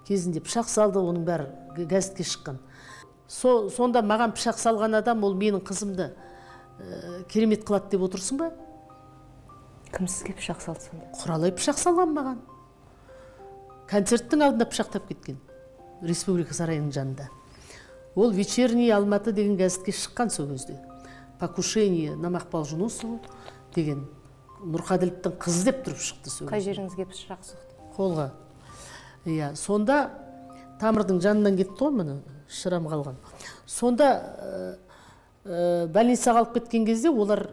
кезінде пышақ салды, оның бәрі газетке шыққан. Сонда маған пышақ салған адам, ол менің қызымды керемет қылады деп отырсың ба? Кім сізге пышақ салды сонда? Құралай пышақ салған маған. Концерттің алдында пышақтап кеткен. Республика сарайының жанында. Ол «Вечерний Алматы» деген газетке шыққан сол кезде. «Покушение на Мақпал Жүнісову» деген Нұрқаділовтың қызы деп тұрып шықты сол. Қай жеріңізге пышақ соқты? Қолға. Иә, сонда тамырдың жанынан кетті ғой, міне шырам қалған. Сонда больницаға алып кеткен кезде олар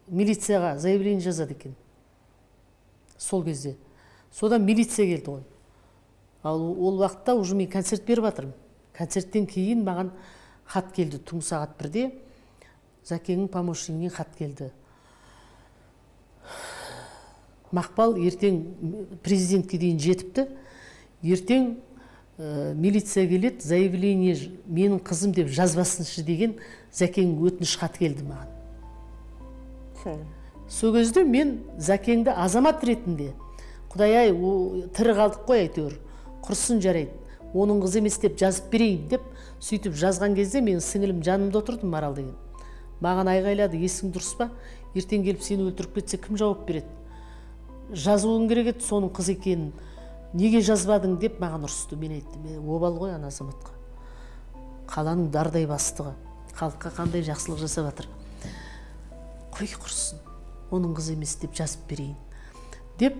милицияға заявление жазады екен. Сол кезде. Содан милиция келді ғой. Ал ол уақытта уже мен концерт беріп жатырмын. Концерттен кейін маған хат келді, түнгі сағат 1-де Зәкеңнің помощнигінен хат келді. Мақпал ертең президентке дейін жетіпті. Ертең милиция келеді, заявление менің қызым деп жазбасыншы деген Зәкеңнің өтініш хат келді маған. Сол кезде мен Зәкеңді азамат ретінде, Құдай-ай, тірі қалдық қой әйтеуір, құрсын жарайды, оның қызы емес деп жазып берейін деп, сөйтіп жазған кезде мен сіңілім жанымда отырды, Марал деген. Маған айғайлады, есің дұрыс па? Ертең келіп сені өлтіріп кетсе кім жауап береді? Жазуың керек еді, соның қыз екенін. Неге жазбадың деп маған ұрысты. Мен айттым, обал ғой ана азаматқа. Қаланың дардай бастығы, халыққа қандай жақсылық жасап жатыр. Қой құрсын, оның қыз емес деп жазып берейін. Деп,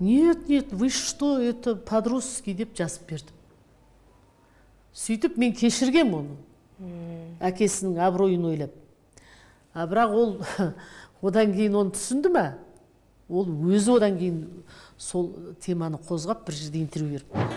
нет, вы что, это по-дружески деп жазып бердім. Сөйтіп мен кешіргем оны. Әкесінің абыройын ойлап. Бірақ ол одан кейін оны түсінді ме? Ол өзі одан кейін сол теманы қозғап бір жерде интервью беріп.